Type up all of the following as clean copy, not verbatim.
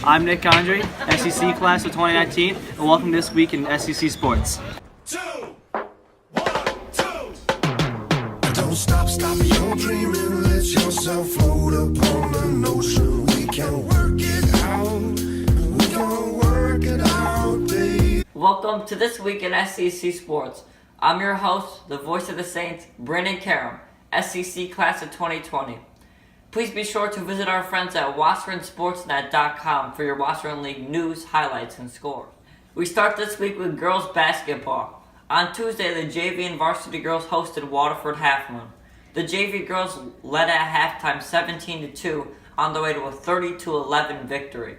I'm Nick CONDRY, SCC class of 2019, and welcome this week in SCC Sports. 2, 1, 2. Don't stop your dreaming. Let yourself float upon the ocean. We can work it out. We can work it out, babe. Welcome to This Week in SCC Sports. I'm your host, the voice of the Saints, Brandon KARAM, SCC class of 2020. Please be sure to visit our friends at WATERFORDSportsnet.com for your Washington League news, highlights, and scores. We start this week with girls basketball. On Tuesday, the JV and varsity girls hosted Waterford Half Moon. The JV girls led at halftime 17-2 on the way to a 30-11 victory.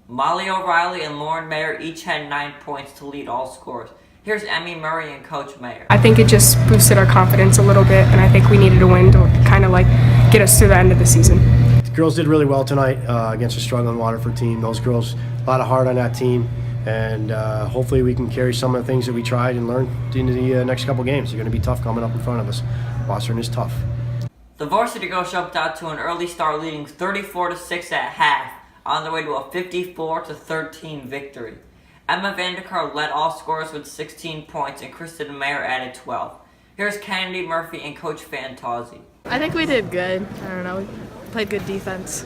Molly O'Reilly and Lauren Mayer each had 9 points to lead all scores. Here's Emmy Murray and Coach Mayer. I think it just boosted our confidence a little bit, and I think we needed a win to kind of like get us through the end of the season. The girls did really well tonight against a struggling Waterford team. Those girls, a lot of heart on that team, and hopefully we can carry some of the things that we tried and learn into the next couple games. They're going to be tough coming up in front of us. Waterford is tough. The varsity girls jumped out to an early start, leading 34-6 at half, on their way to a 54-13 victory. Emma Vanderkar led all scorers with 16 points, and Kristen Mayer added 12. Here's Kennedy Murphy and Coach FANTUAZZI. I think we did good. I don't know. We played good defense.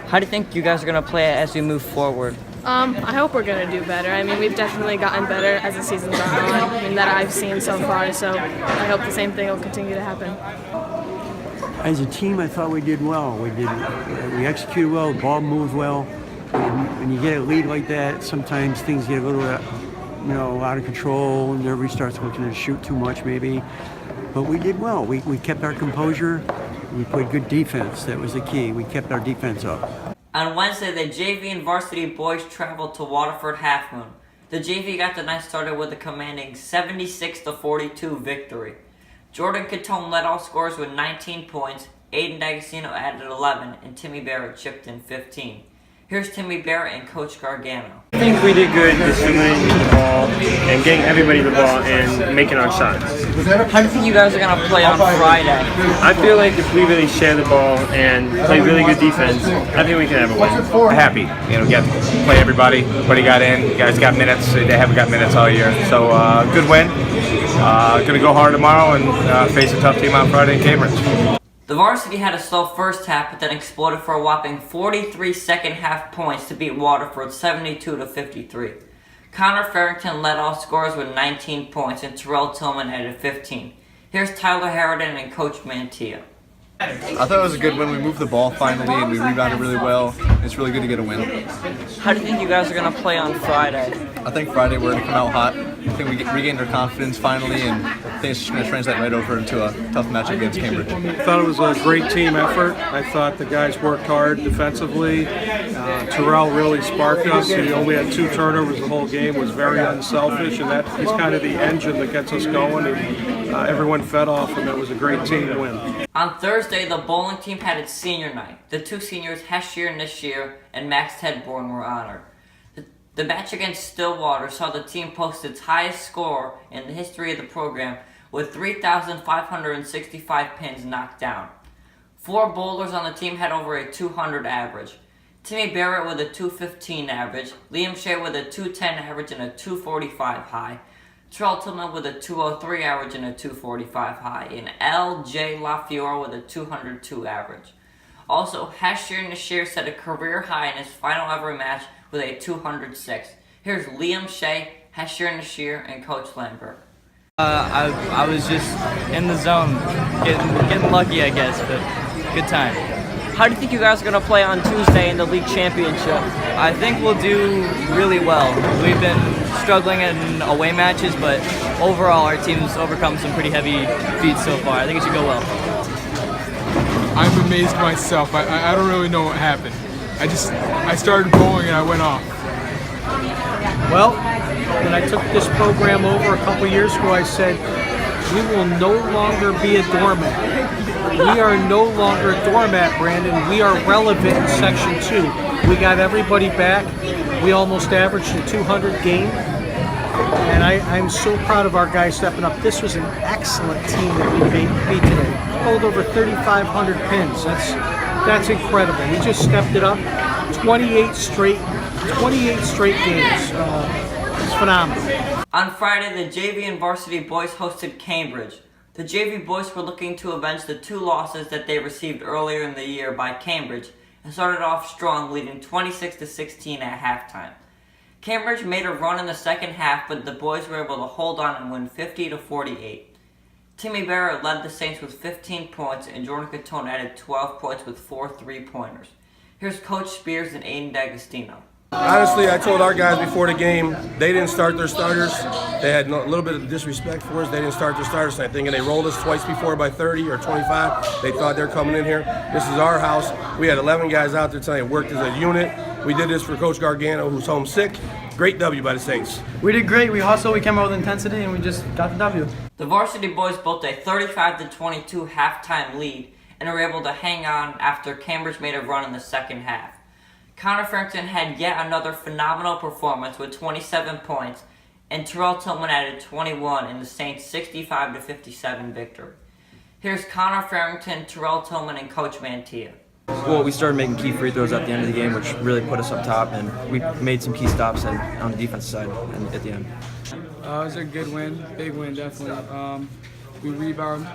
How do you think you guys are going to play as we move forward? I hope we're going to do better. I mean, we've definitely gotten better as the season's gone on, I mean, that I've seen so far, so I hope the same thing will continue to happen. As a team, I thought we did well. We executed well, the ball moved well. When you get a lead like that, sometimes things get a little, out of control, and everybody starts looking to shoot too much maybe. But we did well. We kept our composure. We played good defense. That was the key. We kept our defense up. On Wednesday, the JV and varsity boys traveled to Waterford Half Moon. The JV got the night started with a commanding 76-42 victory. Jordan Catone led all scorers with 19 points, Aiden D'Agostino added 11, and Timmy Barrett chipped in 15. Here's Timmy Barrett and Coach Gargano. I think we did good distributing the ball and getting everybody the ball and making our shots. How do you think you guys are going to play on Friday? I feel like if we really share the ball and play really good defense, I think we can have a win. Happy, got to play everybody. Everybody got in. You guys got minutes. They haven't got minutes all year. So good win. Going to go hard tomorrow and face a tough team on Friday in Cambridge. The varsity had a slow first half, but then exploded for a whopping 43 second half points to beat Waterford 72-53. Connor Farrington led all scorers with 19 points, and TEREL Tillman added 15. Here's Tyler HARADEN and Coach Mantilla. I thought it was a good win. We moved the ball finally, and we rebounded really well. It's really good to get a win. How do you think you guys are going to play on Friday? I think Friday we're going to come out hot. I think we regained our confidence finally, and I think it's just going to translate right over into a tough matchup against Cambridge. I thought it was a great team effort. I thought the guys worked hard defensively. TEREL really sparked us. He only had 2 turnovers the whole game, was very unselfish, and that is kind of the engine that gets us going, and everyone fed off him. It was a great team win. On Thursday, the bowling team had its senior night. The 2 seniors, SHEA, NASHIR, and Max Tedborn, were honored. The match against Stillwater saw the team post its highest score in the history of the program with 3,565 pins knocked down. 4 bowlers on the team had over a 200 average. Timmy Barrett with a 215 average, Liam SHEA with a 210 average and a 245 high, TEREL Tillman with a 203 average and a 245 high, and L.J. LAFIURA with a 202 average. Also, SHEA NASHIR set a career high in his final ever match with a 206. Here's Liam SHEA, SHEA NASHIR, and Coach Lambert. I was just in the zone, getting lucky, I guess, but good time. How do you think you guys are going to play on Tuesday in the league championship? I think we'll do really well. We've been struggling in away matches, but overall our team's overcome some pretty heavy feats so far. I think it should go well. I'm amazed myself. I don't really know what happened. I started bowling and I went off. Well, when I took this program over a couple years ago, I said, we will no longer be a doormat. We are no longer a doormat, Brandon. We are relevant in Section 2. We got everybody back. We almost averaged a 200 game. And I'm so proud of our guys stepping up. This was an excellent team that we beat today. Hold over 3,500 pins. That's incredible. We just stepped it up. 28 straight games. It's phenomenal. On Friday, the JV and varsity boys hosted Cambridge. The JV boys were looking to avenge the 2 losses that they received earlier in the year by Cambridge and started off strong, leading 26-16 at halftime. Cambridge made a run in the second half, but the boys were able to hold on and win 50-48. Timmy Barrett led the Saints with 15 points, and Jordan Catone added 12 points with 4 3-pointers. Here's Coach Spears and Aiden D'Agostino. Honestly, I told our guys before the game, they didn't start their starters. They had a little bit of disrespect for us. They didn't start their starters, I think, and they rolled us twice before by 30 or 25. They thought they were coming in here. This is our house. We had 11 guys out there tonight, worked as a unit. We did this for Coach Gargano, who's homesick. Great W by the Saints. We did great. We hustled, we came out with intensity, and we just got the W. The varsity boys built a 35-22 halftime lead and were able to hang on after Cambridge made a run in the second half. Connor Farrington had yet another phenomenal performance with 27 points, and Terel Tillman added 21 in the Saints' 65-57 victory. Here's Connor Farrington, Terel Tillman, and Coach Mantia. Well, we started making key free throws at the end of the game, which really put us up top, and we made some key stops on the defense side and at the end. It was a good win, big win, definitely. We rebounded,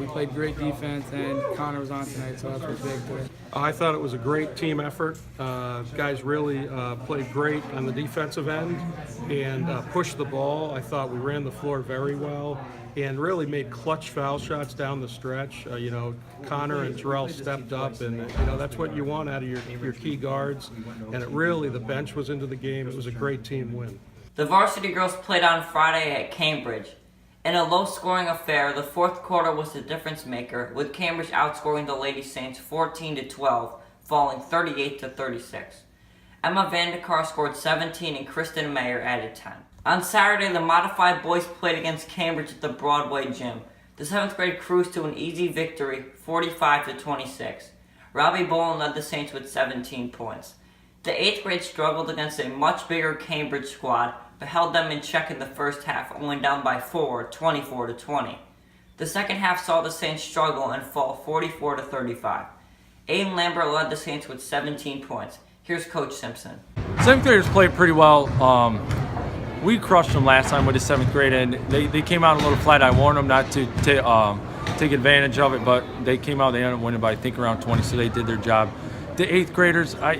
we played great defense, and Connor was on tonight, so that was big today. I thought it was a great team effort. Guys really played great on the defensive end and pushed the ball. I thought we ran the floor very well and really made clutch foul shots down the stretch. Connor and Terel stepped up, and that's what you want out of your key guards. And the bench was into the game. It was a great team win. The varsity girls played on Friday at Cambridge. In a low-scoring affair, the fourth quarter was the difference maker, with Cambridge outscoring the Lady Saints 14-12, falling 38-36. Emma Vandekar scored 17 and Kristen Mayer added 10. On Saturday, the modified boys played against Cambridge at the Broadway Gym. The 7th grade cruised to an easy victory, 45-26. Robbie Bolen led the Saints with 17 points. The 8th grade struggled against a much bigger Cambridge squad, but held them in check in the first half, only down by 4, 24-20. The second half saw the Saints struggle and fall 44-35. Aiden Lambert led the Saints with 17 points. Here's Coach Simpson. 7th graders played pretty well. We crushed them last time with the 7th grade, and they came out a little flat. I warned them not to take advantage of it, but they came out. They ended up winning by, I think, around 20, so they did their job. The 8th graders, I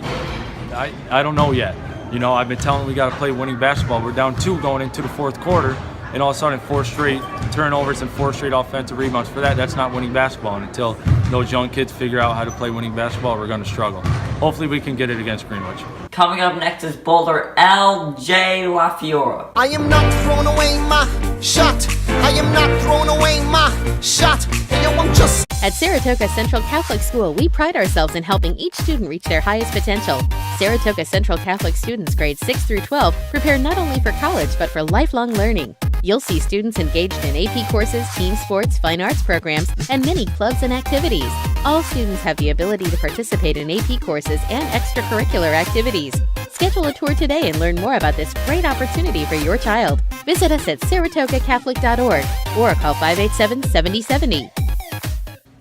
don't know yet. I've been telling them we got to play winning basketball. We're down 2 going into the fourth quarter, and all of a sudden 4 straight turnovers and 4 straight offensive rebounds. For that's not winning basketball. And until those young kids figure out how to play winning basketball, we're going to struggle. Hopefully we can get it against Greenwich. Coming up next is Boulder LJ LaFiura. I am not throwing away my shot. I am not throwing away my shot. Hey, yo, I'm just... At Saratoga Central Catholic School, we pride ourselves in helping each student reach their highest potential. Saratoga Central Catholic students grades 6 through 12 prepare not only for college, but for lifelong learning. You'll see students engaged in AP courses, team sports, fine arts programs, and many clubs and activities. All students have the ability to participate in AP courses and extracurricular activities. Schedule a tour today and learn more about this great opportunity for your child. Visit us at saratogacatholic.org or call 587-7070.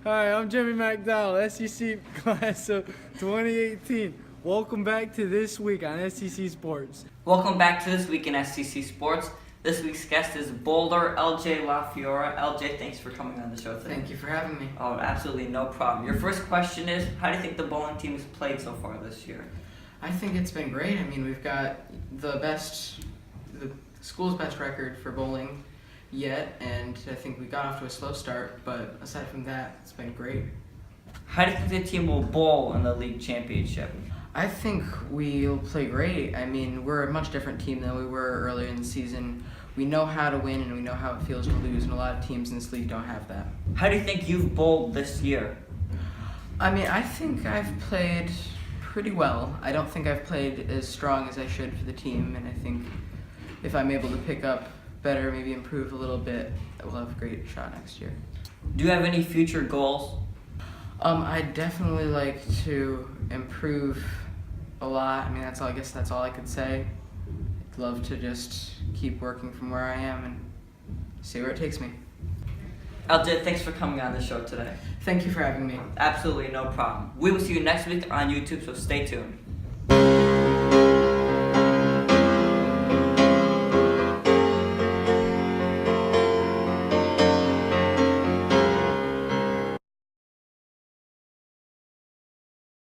Hi, I'm Jimmy McDowell, SCC class of 2018. Welcome back to This Week on SCC Sports. Welcome back to This Week in SCC Sports. This week's guest is Boulder LJ LaFiura. LJ, thanks for coming on the show today. Thank you for having me. Oh, absolutely no problem. Your first question is, how do you think the bowling team has played so far this year? I think it's been great. I mean, we've got the school's best record for bowling yet, and I think we got off to a slow start, but aside from that, it's been great. How do you think the team will bowl in the league championship? I think we'll play great. I mean, we're a much different team than we were earlier in the season. We know how to win and we know how it feels to lose, and a lot of teams in this league don't have that. How do you think you've bowled this year? I mean, I think I've played pretty well. I don't think I've played as strong as I should for the team, and I think if I'm able to pick up better, maybe improve a little bit, we'll have a great shot next year. Do you have any future goals? I'd definitely like to improve a lot. I mean, I guess that's all I could say. I'd love to just keep working from where I am and see where it takes me. LJ, thanks for coming on the show today. Thank you for having me. Absolutely no problem. We will see you next week on YouTube, so stay tuned. you.